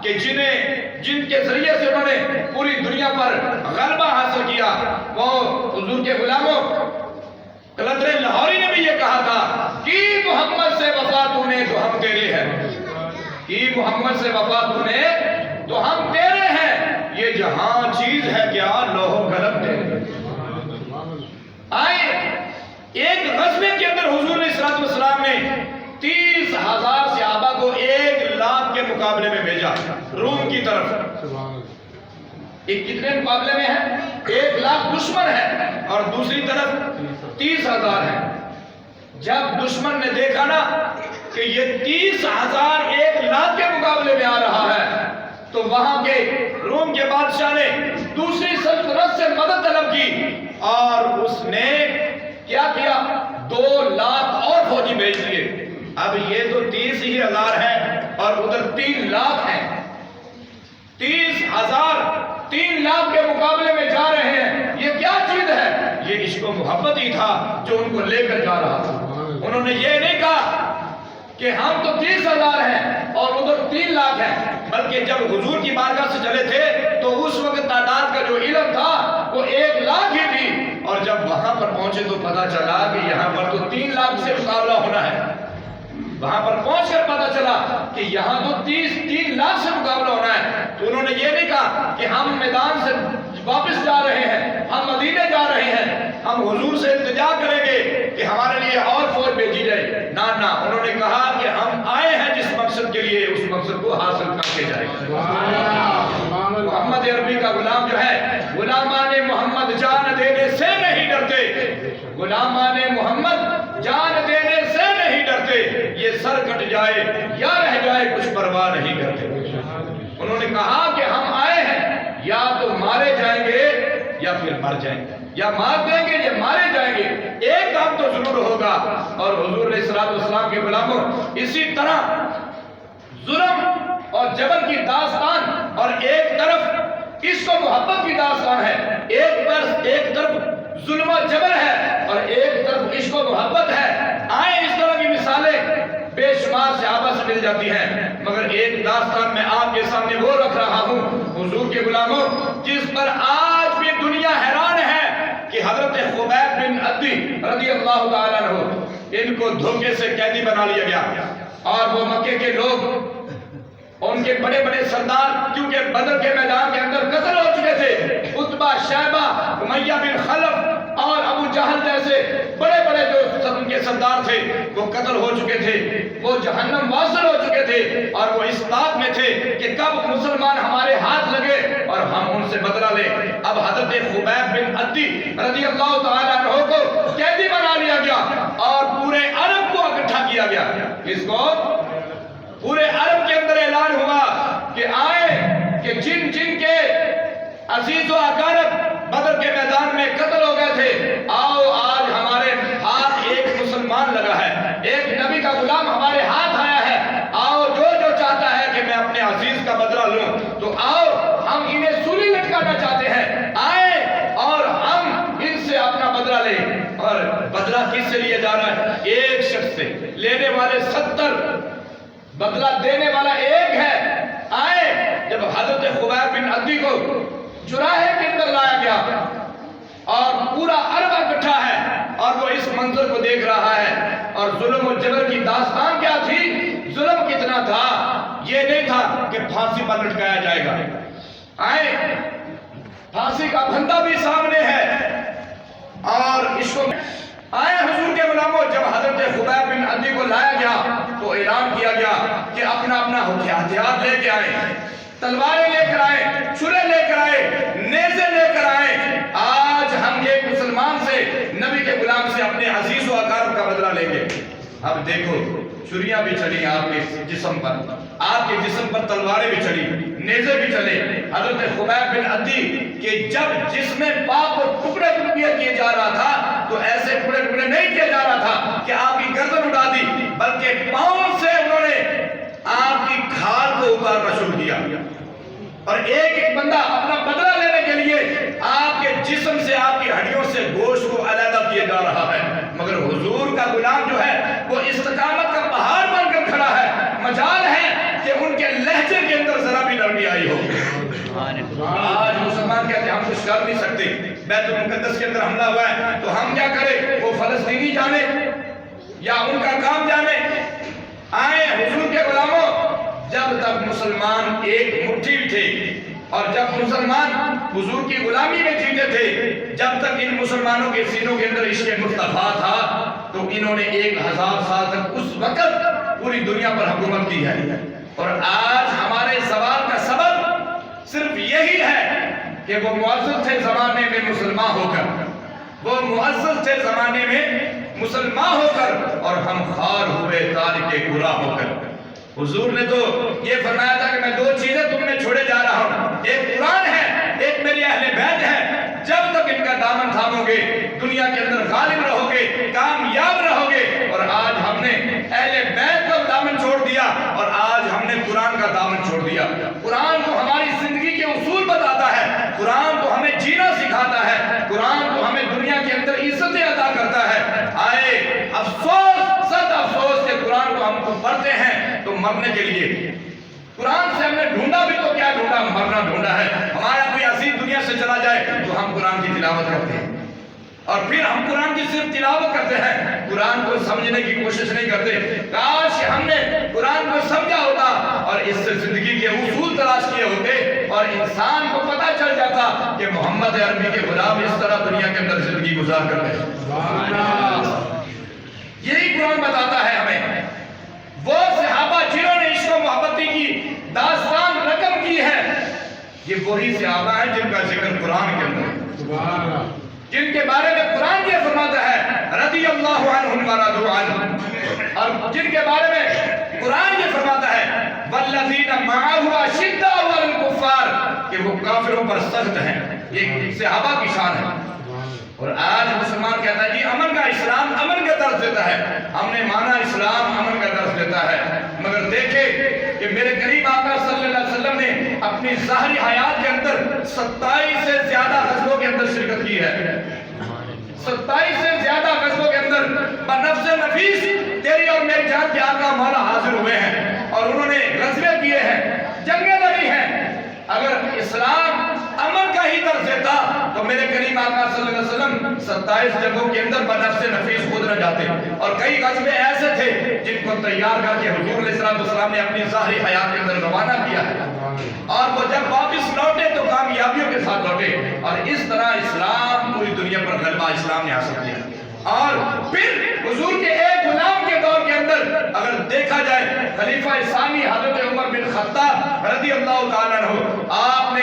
کہ جن کے ذریعے سے انہوں نے پوری دنیا پر غلبہ حاصل کیا، وہ حضور کے غلاموں کلندر لاہوری نے بھی یہ کہا تھا کہ محمد سے وفا تو نے تو ہم تیرے ہیں، کہ محمد سے وفا تو نے تو ہم تیرے ہیں، یہ جہاں چیز ہے کیا لوہ قلم تیرے۔ آئے ایک غزوے کے اندر حضور علیہ السلام نے 30,000 صحابہ کو 1,00,000 کے مقابلے میں بھیجا روم کی طرف۔ ایک کتنے مقابلے میں ہے؟ 1,00,000 دشمن ہے اور دوسری طرف 30,000 ہے۔ جب دشمن نے دیکھا نا کہ یہ 30,000 1,00,000 کے مقابلے میں آ رہا ہے، تو وہاں کے روم کے بادشاہ نے دوسری سلطنت سے مدد طلب کی اور اس نے کیا کیا؟ 2,00,000 اور فوجی بھیج دیے۔ اب یہ تو 30,000 ہے اور ادھر 3,00,000 ہیں، 30,000 3,00,000 کے مقابلے میں جا رہے ہیں۔ یہ کیا چیز ہے؟ یہ عشق و محبت ہی تھا جو ان کو لے کر جا رہا تھا۔ انہوں نے یہ نہیں کہا کہ ہم تو 30,000 ہیں اور ادھر 3,00,000 ہیں، بلکہ جب حضور کی بارگاہ سے چلے تھے تو اس وقت تعداد کا جو علم تھا وہ 1,00,000 ہی تھی، اور جب وہاں پر پہنچے تو پتا چلا کہ یہاں پر تو 3,00,000 سے مقابلہ ہونا ہے۔ وہاں پر پہنچ کر پتا چلا کہ یہاں تو 3,00,000 سے مقابلہ ہونا ہے۔ تو انہوں نے یہ نہیں کہا کہ ہم میدان سے واپس جا رہے ہیں، ہم مدینے جا رہے ہیں، ہم حضور سے التجا کریں گے کہ ہمارے لیے اور فوج بھیجی جائے۔ نہ انہوں نے کہا کہ ہم آئے ہیں جس مقصد کے لیے اس مقصد کو حاصل کر کے جائیں گے۔ محمد عربی کا غلام جو ہے، غلامان محمد جان دینے سے نہیں ڈرتے، غلامان محمد جان دینے سے نہیں ڈرتے، یہ سر کٹ جائے یا رہ جائے کچھ پرواہ نہیں کرتے۔ انہوں نے کہا کہ ہم آئے ہیں یا تو مارے جائیں گے یا پھر مر جائیں گے، یا مار دیں گے یا مارے جائیں گے، ایک کام تو ضرور ہوگا۔ اور حضور علیہ السلام کے غلاموں اسی طرح ظلم اور جبر کی داستان، اور ایک طرف عشق و محبت کی داستان ہے، ایک طرف ظلم و جبر ہے اور ایک طرف عشق و محبت ہے۔ آئیں اس طرح کی مثالیں بے شمار صحابہ سے مل جاتی ہیں، مگر ایک داستان میں آپ کے سامنے وہ رکھ رہا ہوں حضور کے غلاموں جس پر آج بھی دنیا حیران ہے کہ حضرت خبیب بن عدی رضی اللہ تعالیٰ عنہ، ان کو دھوکے سے قیدی بنا لیا گیا، اور وہ مکے کے لوگ ان کے بڑے بڑے سردار، کیونکہ بدر کے میدان کے اندر قتل ہو چکے تھے، عتبہ، شیبہ، امیہ بن خلف اور ابو جہل جیسے بڑے بڑے جو ان کے سردار تھے وہ قتل ہو چکے تھے، وہ جہنم واصل ہو چکے تھے، اور وہ اس بات میں تھے کہ کب مسلمان ہمارے ہاتھ لگے اور ہم ان سے بدلہ لیں۔ اب حضرت خبیب بن عدی رضی اللہ تعالیٰ عنہ کو قیدی بنا لیا گیا اور پورے عرب کو اکٹھا کیا گیا۔ اس کو پورے عرب کے اندر اعلان ہوا کہ آئے کہ جن کے عزیز و اقارب بدر کے میدان میں قتل ہو گئے تھے، آؤ آج ہمارے ہاتھ ایک مسلمان لگا ہے، ایک نبی کا غلام ہمارے ہاتھ آیا ہے، آؤ جو چاہتا ہے کہ میں اپنے عزیز کا بدلہ لوں تو آؤ، ہم انہیں سولی لٹکانا چاہتے ہیں، آئے اور ہم ان سے اپنا بدلہ لیں۔ اور بدلہ کس سے لیا جا رہا ہے؟ ایک شخص سے، لینے والے 70، بدلہ دینے والا ایک ہے۔ آئے جب حضرت خبیب بن عدی کو چراہے کے اندر لایا گیا اور پورا عرب اکٹھا ہے اور وہ اس منظر کو دیکھ رہا ہے، اور ظلم و جبر کی داستان کیا تھی، ظلم کتنا تھا، یہ نہیں تھا کہ پھانسی پر لٹکایا جائے گا۔ آئے پھانسی کا پھندا بھی سامنے ہے، اور اس کو آئے حضور کے غلاموں جب حضرت خبیب بن عدی کو لایا گیا تو اعلان کیا گیا کہ اپنا اپنا ہتھیار لے کے آئے، تلواریں لے کر آئے، چھرے لے کر آئے، نیزے لے کر آئے، آج ہم ایک مسلمان سے، نبی کے غلام سے اپنے عزیز و اقارب کا بدلہ لیں گے۔ اب دیکھو چھریاں بھی چلی آپ کے جسم پر، آپ کے جسم پر تلواریں بھی چلی، نیزے بھی چلے۔ حضرت خبیب بن عدی کہ جب جسم پاک کو ٹکڑے ٹکڑے کیے جا رہا تھا تو ایسے ٹکڑے ٹکڑے نہیں کیا جا رہا تھا کہ آپ کی گردن اڑا دی، بلکہ پاؤں سے انہوں نے آپ کی کھال کو اتارنا شروع کیا، اور ایک ایک بندہ اپنا بدلہ لینے کے لیے آپ کے جسم سے، آپ کی ہڈیوں سے گوشت کو علیحدہ کیا جا رہا ہے، مگر حضور کا غلام جو ہے وہ استقامت کا پہاڑ بن کر کھڑا ہے۔ مجال ہے کہ ان کے لہجے کے اندر ذرا بھی آج مسلمان کہتے ہیں ہم کچھ کر نہیں سکتے، بیت المقدس کے اندر حملہ ہوا ہے تو ہم کیا کریں؟ وہ فلسطینی جانے یا ان کا کام جانے؟ آئے حضور کے غلاموں، جب تک مسلمان ایک مٹھی تھے اور جب مسلمان حضور کی غلامی میں جیتے تھے، جب تک ان مسلمانوں کے سینوں کے اندر عشق مصطفیٰ تھا تو انہوں نے 1000 سال تک اس وقت پوری دنیا پر حکومت کی ہے۔ اور آج ہمارے سوال کا سبب صرف یہی ہے کہ وہ معزز تھے زمانے میں مسلمان ہو کر، وہ معزز تھے زمانے میں مسلمان ہو کر، اور ہم خار ہوئے تارک گناہ ہو کر۔ حضور نے تو یہ فرمایا تھا کہ میں 2 چیزیں تم میں چھوڑے جا رہا ہوں، ایک قرآن ہے، ایک میری اہل بیت ہے، جب تک ان کا دامن تھامو گے دنیا کے اندر غالب رہو گے، کامیاب رہو گے۔ اور آج ہم نے اہل بیت کا دامن چھوڑ دیا اور آج ہم نے قرآن کا دامن چھوڑ دیا۔ قرآن تو ہماری زندگی کے اصول بتاتا ہے، قرآن تو ہمیں جینا سکھاتا ہے، قرآن تو ہمیں دنیا کے اندر عزتیں عطا کرتا ہے۔ آئے افسوس، سخت افسوس کہ قرآن کو ہم کو پڑھتے ہیں تو مرنے کے لیے، قرآن سے ہم نے ڈھونڈا بھی تو کیا ڈھونڈا؟ مرنا ڈھونڈا ہے۔ ہمارا کوئی عزیز دنیا سے چلا جائے تو ہم قرآن کی تلاوت کرتے ہیں، اور پھر ہم قرآن کی صرف تلاوت کرتے ہیں، قرآن کو سمجھنے کی کوشش نہیں کرتے۔ کاش ہم نے قرآن کو سمجھا ہوتا اور اس سے زندگی کے اصول تلاش کیے ہوتے اور انسان کو پتہ چل جاتا کہ محمد عربی کے غلام اس طرح دنیا کے اندر زندگی گزار کرتے ہیں۔ یہی قرآن بتاتا ہے ہمیں۔ وہ صحابہ جنہوں نے عشق و محبتی کی داستان رقم کی ہے، یہ وہی صحابہ ہیں جن کا ذکر قرآن کے اندر، جن کے بارے میں قرآن یہ فرماتا ہے رضی اللہ عنہم ورضوا عنہ، اور جن کے بارے میں قرآن یہ فرماتا ہے والذین معہ اشداء علی الکفار، کہ وہ کافروں پر سخت ہیں۔ یہ صحابہ کی شان ہے۔ اور آج مسلمان کہتا ہے جی امن کا اسلام امن کا درس دیتا ہے، ہم نے مانا اسلام امن کا درس دیتا ہے، مگر دیکھیں کہ میرے قریب آقا صلی اللہ علیہ وسلم نے اپنی ظاہری حیات کے اندر 27 سے زیادہ غزووں کے اندر شرکت کی ہے، 27 سے زیادہ غزووں کے اندر بنفس نفیس تیری اور میری جان کے آقا مولا حاضر ہوئے ہیں اور انہوں نے غزوے کیے ہیں، جنگیں لڑی ہیں۔ اگر اسلام امن کا ہی درس دیتا تو میرے کریم آقا صلی اللہ علیہ وسلم 27 جگہوں کے اندر بنفس نفیس خود نہ جاتے، اور کئی غزوے ایسے تھے جن کو تیار کر کے حضور علیہ السلام نے اپنی ظاہری حیات کے اندر روانہ کیا ہے، اور وہ جب واپس لوٹے تو کامیابیوں کے ساتھ لوٹے، اور اس طرح اسلام پوری دنیا پر غلبہ اسلام نے حاصل کیا۔ اور پھر حضور کے ایک غلام کے دور کے اندر اگر دیکھا جائے خلیفہ ثانی حضرت عمر بن خطاب رضی اللہ تعالیٰ عنہ، آپ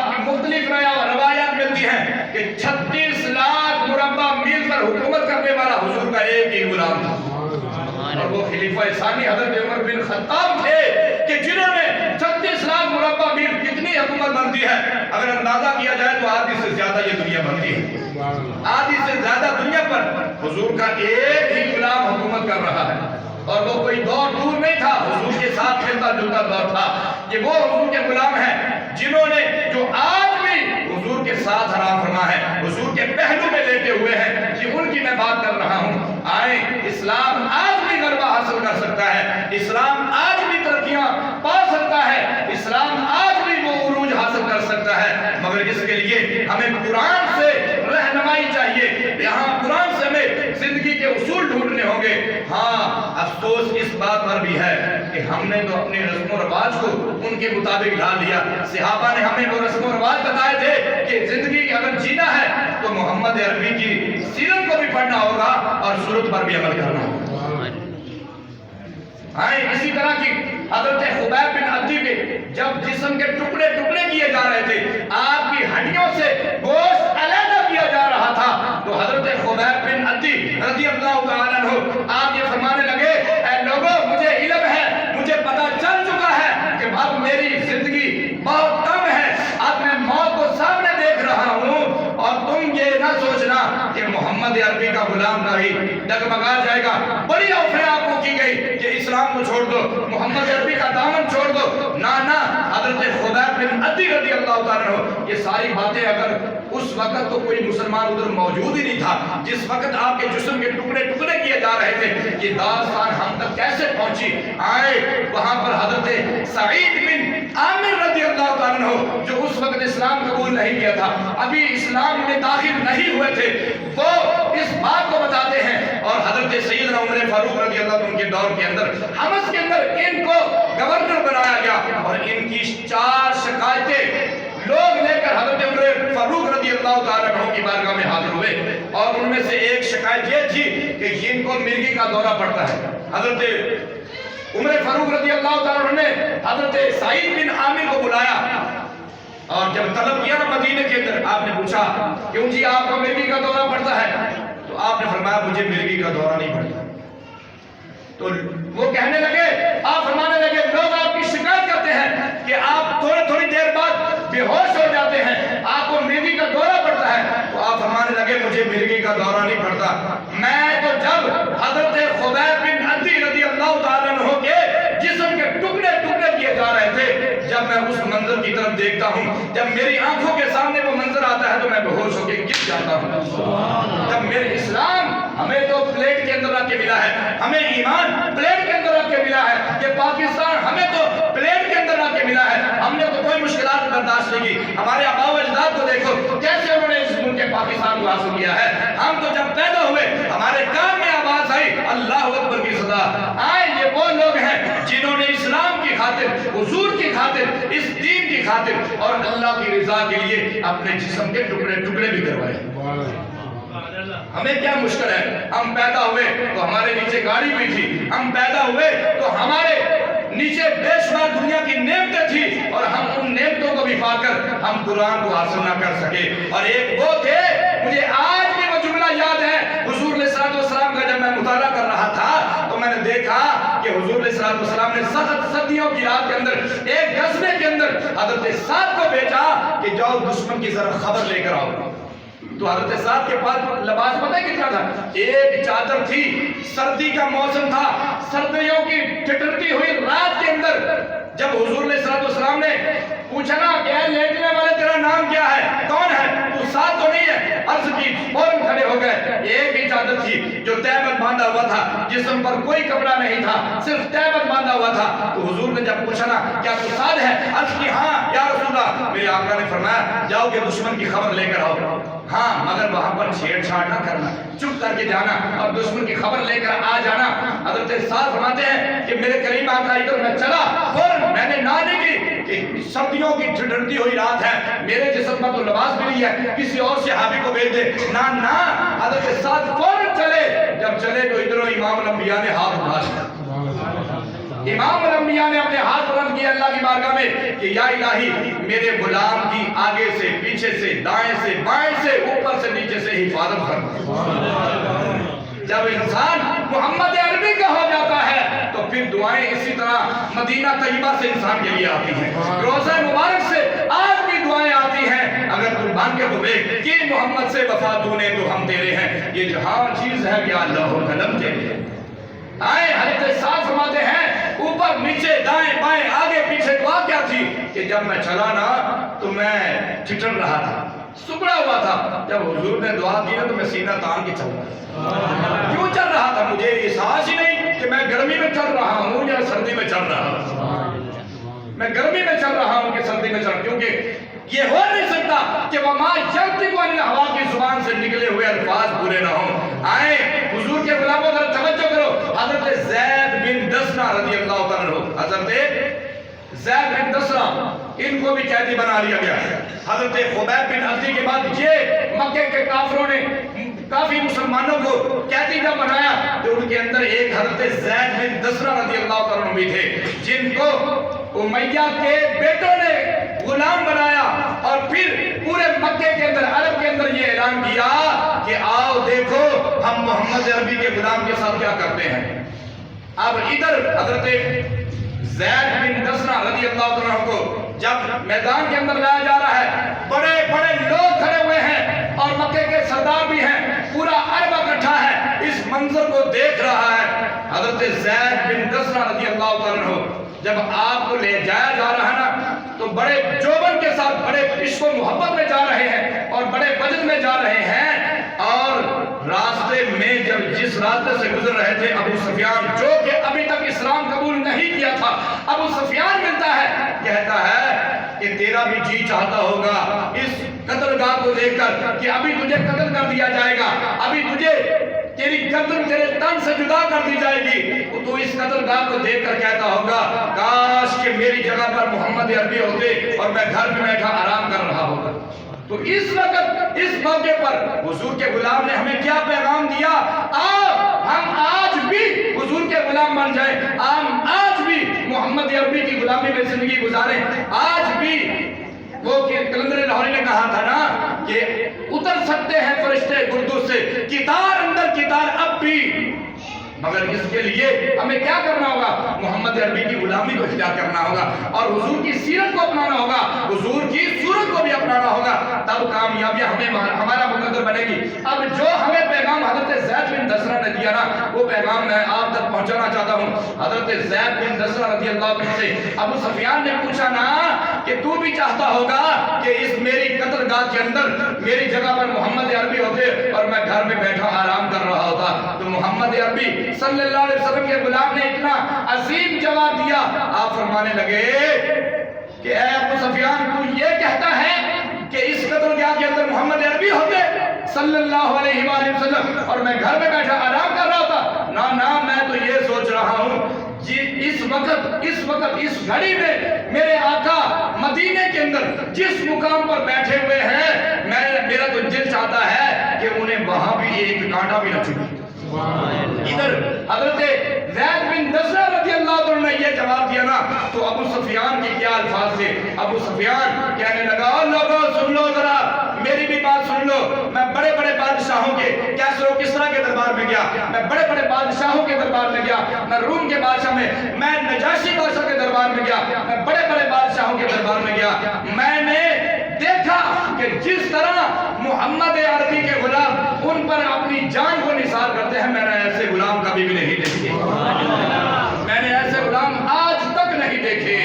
کی مختلف روایات ملتی ہیں کہ 36 لاکھ مربع میل پر حکومت کرنے والا حضور کا ایک ہی غلام تھا، اور وہ خلیفہ ثانی حضرت عمر بن خطاب تھے کہ جنہوں نے 36 لاکھ مربع میل کتنی حکومت بنتی ہے؟ اگر اندازہ کیا جائے تو آدھی سے زیادہ یہ دنیا بنتی ہے، آدھی سے زیادہ دنیا پر حضور کا ایک ہی غلام حکومت کر رہا ہے، اور وہ کوئی دور دور نہیں تھا، حضور کے ساتھ ملتا جلتا دور تھا۔ یہ وہ حضور کے غلام ہیں جنہوں نے جو آج بھی حضور کے ساتھ حرام فرما ہے، حضور کے پہلو میں لیٹے ہوئے ہیں، یہ ان کی میں بات کر رہا ہوں۔ آئیں، اسلام آج بھی غلبہ حاصل کر سکتا ہے، اسلام آج بھی ترقیاں پا سکتا ہے، اسلام آج بھی وہ عروج حاصل کر سکتا ہے، مگر اس کے لیے ہمیں قرآن سے رہنمائی چاہیے، یہاں قرآن سے ہمیں زندگی کے اصول ڈھونڈنے ہوں گے۔ ہاں افسوس اس بات پر بھی ہے کہ ہم نے تو اپنے رسم و رواج کو ان کے مطابق ڈال دیا۔ صحابہ نے ہمیں وہ رسم و رواج بتائے تھے کہ زندگی اگر جینا ہے تو محمد عربی کی سیرت کو بھی پڑھنا ہوگا اور سنت پر بھی عمل کرنا ہوگا۔ اسی طرح کی حضرت خبیب بن عدی کے جب جسم کے ٹکڑے ٹکڑے کیے جا رہے تھے، آپ کی ہڈیوں سے گوشت علیحدہ کیا جا رہا تھا، تو حضرت خبیب بن عدی رضی اللہ تعالیٰ عنہ آپ یہ فرمانے لگے اے لوگوں مجھے علم ہے، مجھے پتہ چل چکا ہے کہ اب میری زندگی بہت کم ہے، اب میں موت کو سامنے دیکھ رہا ہوں، اور تم یہ نہ سوچنا کہ محمد عربی کا غلام راہی ڈگمگا جائے گا۔ بڑی آفریں آپ کو کی گئی کہ اسلام کو چھوڑ دو، محمد عربی کا دامن چھوڑ دو، نہ حضرت خبیب بن عدی رضی اللہ تعالیٰ عنہ، یہ ساری باتیں اگر اس وقت تو کوئی مسلمان ادھر موجود ہی نہیں تھا جس وقت آپ کے جسم کے ٹکڑے ٹکڑے کیے جا رہے تھے، یہ داستان ہم تک کیسے پہنچی؟ آئے وہاں پر حضرت سعید بن عامر رضی اللہ تعالیٰ عنہ عنہ جو اس وقت اسلام قبول نہیں کیا تھا، ابھی اسلام میں داخل نہیں ہوئے تھے، وہ اس بات کو بتاتے ہیں، اور حضرت سیدنا عمر فاروق رضی اللہ عنہ کے دور کے اندر حمص کے اندر ان کو گورنر بنایا گیا، اور ان کی 4 شکایتیں لوگ لے کر حضرت عمر فاروق رضی اللہ تعالیٰ عنہ کی بارگاہ میں حاضر ہوئے، اور ان میں سے ایک شکایت یہ تھی کہ ان کو مرغی کا دورہ پڑتا ہے۔ حضرت عمر فاروق رضی اللہ تعالیٰ عنہ نے حضرت سعید بن عامر کو بلایا، اور جب طلب کیا نا مدینے کے اندر، آپ نے پوچھا کیوں جی آپ کو مرغی کا دورہ پڑتا ہے؟ تو آپ نے فرمایا مجھے مرغی کا دورہ نہیں پڑتا۔ تو وہ کہنے لگے، آپ فرمانے لگے لوگ آپ کی شکایت کرتے ہیں کہ آپ تھوڑی دیر بعد بے ہوش ہو جاتے ہیں، آپ کو مرغی کا دورہ پڑتا ہے۔ تو آپ فرمانے لگے مجھے مرغی کا دورہ نہیں پڑتا، میں تو جب حضرت خبیب بن عدی رضی اللہ تعالیٰ عنہ کے جسم کے ٹکڑے ٹکڑے کیے جا رہے تھے، جب میں اس منظر کی طرف دیکھتا ہوں، جب میری آنکھوں کے سامنے وہ منظر آتا ہے تو میں بے ہوش ہو کے گر جاتا ہوں۔ جب میرے اسلام ہمیں تو پلیٹ کے اندر رکھ کے ملا ہے، ہمیں ایمان پلیٹ کے اندر رکھ کے ملا ہے، کہ پاکستان ہمیں تو پلیٹ کے اندر رکھ کے ملا ہے، ہم نے تو کوئی مشکلات برداشت نہیں کی۔ ہمارے آباء و اجداد کو دیکھو کیسے انہوں نے اس ملک پاکستان کو حاصل کیا ہے۔ ہم تو جب پیدا ہوئے ہمارے کان میں آواز آئی اللہ اکبر کی صدا آئے، یہ وہ لوگ ہیں جنہوں نے اسلام کی خاطر، حضور کی خاطر، اس دین کی خاطر اور اللہ کی رضا کے لیے اپنے جسم کے ٹکڑے ٹکڑے بھی کروائے۔ ہمیں کیا مشکل ہے؟ ہم پیدا ہوئے تو ہمارے نیچے گاڑی بھی تھی، ہم پیدا ہوئے تو ہمارے نیچے بے شمار دنیا کی نعمتیں تھی، اور ہم ان نعمتوں کو بھی پا کر ہم قرآن کو حاصل نہ کر سکے۔ اور ایک وہ تھے، مجھے آج بھی وہ جملہ یاد ہے، حضور علیہ السلام کا جب میں مطالعہ کر رہا تھا تو میں نے دیکھا کہ حضور علیہ السلام نے سخت سردیوں کی رات کے اندر ایک غزوے کے اندر حضرت سعد کو بھیجا کہ جاؤ دشمن کی ذرا خبر لے کر آؤ۔ تو حضرت صاحب کے پاس لباس پتہ ہے کتنا تھا؟ ایک چادر تھی، سردی کا موسم تھا، سردیوں کی ٹھٹرتی ہوئی رات کے اندر جب حضور علیہ السلام نے پوچھا نا کہ اے لیٹنے والے تیرا نام کیا ہے، کون ہے؟ تو ساتھ تو نہیں ہے، عرض کی، فوراً کھڑے ہو گئے۔ ایک ہی چادر تھی جو تہبند باندھا ہوا تھا، جسم پر کوئی کپڑا نہیں تھا، صرف تہبند باندھا ہوا تھا۔ تو حضور نے جب پوچھا نا کیا تو ساتھ ہے؟ عرض کی ہاں یا رسول اللہ۔ میرے آقا نے فرمایا جاؤ کہ دشمن کی خبر لے کر آؤ، ہاں مگر وہاں پر چھیڑ چھاڑ نہ کرنا، چپ کر کے جانا اور دشمن کی خبر لے کر آ جانا۔ حضرت سعد فرماتے ہیں کہ میرے قریب آقا ادھر میں چلا، فوراً میں نے نہ کی کہ سردیوں کی ٹھنڈی ہوئی رات ہے، میرے جسم پر تو لباس بھی نہیں ہے، کسی اور صحابی کو بھیج دے، نہ حضرت سعد فوراً چلے۔ جب چلے تو ادھروں امام الانبیاء نے ہاتھ اٹھا لیا، امام الانبیاء نے اپنے ہاتھ بلند کیے اللہ کی بارگاہ میں کہ یا الہی میرے غلام کی آگے سے، پیچھے سے، دائیں سے، بائیں سے، اوپر سے، نیچے سے حفاظت کر۔ جب انسان محمد عربی کا ہو جاتا ہے تو پھر دعائیں اسی طرح مدینہ طیبہ سے انسان کے لیے آتی ہیں، روضہ مبارک سے آج بھی دعائیں آتی ہیں، اگر تم بان کے ہوئے کہ محمد سے وفا تو نے تو ہم تیرے ہیں، یہ جہاں چیز ہے کہ اللہ و قلم تیرے ہیں۔ آئے حضرت سعد فرماتے ہیں اوپر نیچے دائیں بائیں آگے پیچھے دعا کیا تھی کہ جب میں چلا نا تو میں ٹھٹر رہا تھا، سکڑا ہوا تھا، جب حضور نے دعا کی نا تو میں سینہ تان کے چل رہا، کیوں چل رہا تھا؟ مجھے احساس ہی نہیں کہ میں گرمی میں چل رہا ہوں یا سردی میں چل رہا ہوں، میں گرمی میں چل رہا ہوں کہ سردی میں چل، کیونکہ یہ ہو نہیں سکتا کہ وما ينطق عن الهوى کی زبان سے نکلے ہوئے الفاظ پورے نہ ہوں۔ آئے حضور کے غلاموں ذرا توجہ کرو، حضرت زید بن دسنہ رضی اللہ تعالیٰ عنہ، حضرت زید بن دسنہ ان کو بھی قیدی بنا لیا گیا۔ حضرت خبیب بن عدی کے بعد یہ مکے کے کافروں نے کافی مسلمانوں کو قیدی نہ بنایا تو ان کے اندر ایک حضرت زید بن دسنہ رضی اللہ تعالیٰ عنہ بھی تھے جن کو امیہ کے بیٹوں نے غلام بنایا، اور پھر پورے مکے کے اندر، عرب کے اندر یہ اعلان کیا کہ آؤ دیکھو ہم محمد عربی کے غلام کے ساتھ کیا کرتے ہیں۔ اب ادھر حضرت زید بن دسنہ رضی اللہ عنہ کو جب میدان کے اندر لایا جا رہا ہے، بڑے بڑے لوگ کھڑے ہوئے ہیں اور مکے کے سردار بھی ہیں، پورا عرب اکٹھا ہے، اس منظر کو دیکھ رہا ہے۔ حضرت زید بن دسنہ رضی اللہ عنہ جب آپ کو لے جایا جا رہا ہے نا تو بڑے جوبن کے ساتھ، بڑے عشق و محبت میں جا رہے ہیں اور بڑے وجد میں جا رہے ہیں، اور راستے میں جب جس راستے سے گزر رہے تھے ابو سفیان جو کہ ابھی تک اسلام قبول نہیں کیا تھا، ابو سفیان ملتا ہے، کہتا ہے کہ تیرا بھی جی چاہتا ہوگا اس قتل گاہ کو دیکھ کر کہ ابھی تجھے قتل کر دیا جائے گا، ابھی تجھے تیری گردن تیرے تن سے جدا کر دی جائے گی، تو اس قتل گاہ کو دیکھ کر کہتا ہوگا کاش کہ میری جگہ پر محمد عربی ہوتے اور میں گھر میں بیٹھا آرام کر رہا ہوتا۔ تو اس وقت اس موقع پر حضور کے غلام نے ہمیں کیا پیغام دیا؟ ہم آج بھی حضور کے غلام بن جائیں، ہم آج بھی محمد عربی کی غلامی میں زندگی گزاریں، آج بھی وہ کلندر لاہوری نے کہا تھا نا کہ اتر سکتے ہیں فرشتے گردوں سے کتار اندر کتار اب بھی، مگر اس کے لیے ہمیں کیا کرنا ہوگا؟ محمد عربی کی غلامی کو اختیار کرنا ہوگا اور حضور کی سیرت کو اپنانا ہوگا، حضور کی صورت کو بھی اپنانا ہوگا، تب کامیابیاں ہمارا مقدر بنے گی۔ اب جو ہمیں پیغام حضرت زید بن دسرہ نے دیا نا، وہ پیغام میں آپ تک پہنچانا چاہتا ہوں۔ حضرت زید بن دسرہ رضی اللہ عنہ سے ابو سفیان نے پوچھا نا کہ تو بھی چاہتا ہوگا کہ اس میری قتل گاہ کے اندر میری جگہ پر محمد عربی ہوتے اور میں گھر میں بیٹھا آرام کر رہا ہوتا؟ تو محمد عربی صلی اللہ علیہ وسلم کے غلام نے اتنا عظیم جواب دیا، آپ فرمانے لگے کہ اے ابو سفیان، تو یہ کہتا ہے کہ اس قتل گاہ کے اندر محمد عربی ہوتے صلی اللہ علیہ وآلہ وسلم اور میں گھر میں بیٹھا آرام کر رہا ہوتا؟ نا میں تو یہ سوچ رہا ہوں جی اس وقت اس گھڑی میں میرے آقا مدینے کے اندر جس مقام پر بیٹھے ہوئے ہیں، میرا تو دل چاہتا ہے کہ انہیں وہاں بھی ایک کانٹا بھی نہ چبھے۔ ادھر حضرت زید بن دسرہ رضی اللہ عنہ نے یہ جواب دیا نا، تو ابو سفیان کے کیا الفاظ تھے؟ ابو سفیان کہنے لگا لوگوں سن لو ذرا، میری بھی بات سن لو، میں بڑے بڑے بادشاہوں کے کیسر و کسریٰ کے دربار میں گیا، میں بڑے بڑے بادشاہوں کے دربار میں گیا، میں روم کے بادشاہ میں نجاشی بادشاہ کے دربار میں گیا، میں بڑے بڑے بادشاہوں کے دربار میں گیا، میں نے دیکھا کہ جس طرح محمد عربی کے غلام ان پر اپنی جان کو نثار کرتے ہیں، میں نے ایسے غلام کبھی بھی نہیں دیکھے، میں نے ایسے غلام آج تک نہیں دیکھے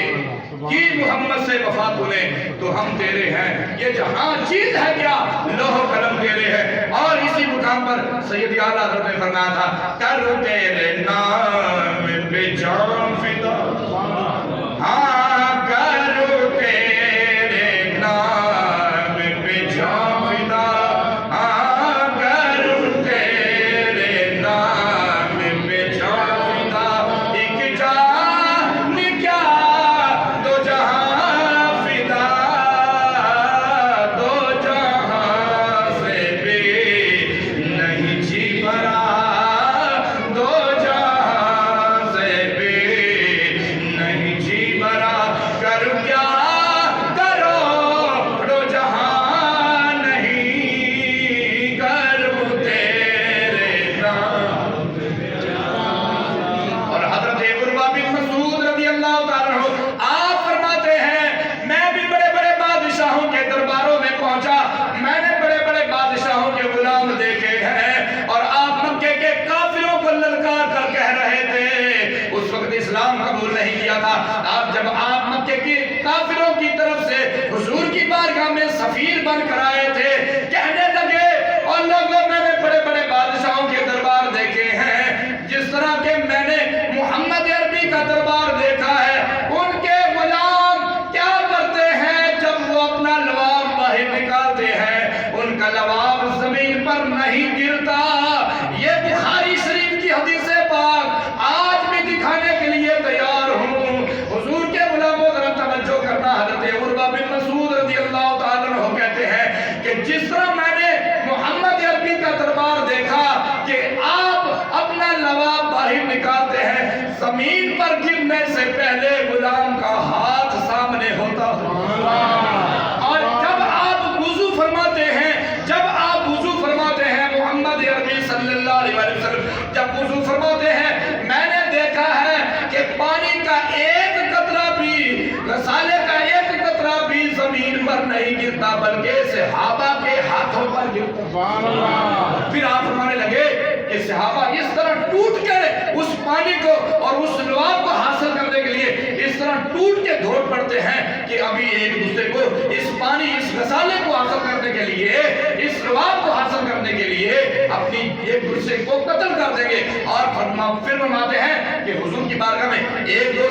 کہ محمد سے وفا تونے تو ہم تیرے ہیں، یہ جہاں چیز ہے کیا لوح و قلم تیرے ہے۔ اور اسی مقام پر سید اعلیٰ حضرت نے فرمایا تھا کر تیرے نام پہ جان فدا، ہاں کرو تیرے نام پہ جان فدا، ہاں کرو تیرے نام پہ جان فدا، ایک جان کیا دو جہاں فدا، دو جہاں سے بھی نہیں جی بھرا، دو جہاں سے بھی نہیں جی بھرا، کر کیا کرو دو جہاں نہیں، کرو تیرے نام۔ اور حضرت عروہ بن مسعود رضی اللہ تعالیٰ عنہ آپ فرماتے ہیں میں بھی بڑے بڑے بادشاہوں کے درباروں میں پہنچا، میں نے بڑے بڑے بادشاہوں کے غلام دیکھے ہیں، اور آپ مکے کے کافروں کو للکار کر کہہ رہے تھے، اس وقت اسلام قبول نہیں کیا تھا، جب آپ مکے کی کافروں کی طرف سے حضور کی بارگاہ میں سفیر بن کر آئے تھے، کہنے لگے اور لوگوں میں نے بڑے بڑے بادشاہوں کے دربار دیکھے ہیں، جس طرح کہ میں نے محمد عربی کا دربار دیکھا ہے، ان کے غلام کیا کرتے ہیں جب وہ اپنا لواب باہر نکالتے ہیں ان کا لواب زمین پر نہیں گرتا۔ یہ بخاری شریف کی حدیث پاک آج بھی دکھانے کے لیے تیار ہوں۔ حضور کے غلاموں ذرا توجہ کرنا، حضرت عروہ بن مسعود رضی اللہ تعالیٰ عنہ کہتے ہیں کہ جس طرح میں نے محمد عربی کا دربار دیکھا کہ آپ اپنا لواب باہر نکالتے ہیں، زمین پر گرنے سے پہلے غلام کا ہاتھ سامنے ہوتا اور جب آپ وضو فرماتے ہیں، محمد عربی صلی اللہ علیہ وسلم جب وضو فرماتے ہیں، میں نے دیکھا ہے کہ پانی کا ایک قطرہ بھی، رسالے کا ایک قطرہ بھی زمین پر نہیں گرتا بلکہ صحابہ کے ہاتھوں پر گرتا۔ پھر آپ فرمانے لگے کہ صحابہ اس طرح ٹوٹ کے اس پانی کو اور اس لواب کو حاصل کرنے کے لیے اس طرح ٹوٹ کے دوڑ پڑتے ہیں کہ ابھی ایک دوسرے کو اس پانی، اس رسالے کو حاصل کرنے کے لیے، اس لواب کو حاصل کرنے کے لیے اپنی ایک دوسرے کو قتل کر دیں گے۔ اور پھر فرماتے ہیں کہ حضور کی بارگاہ میں ایک دو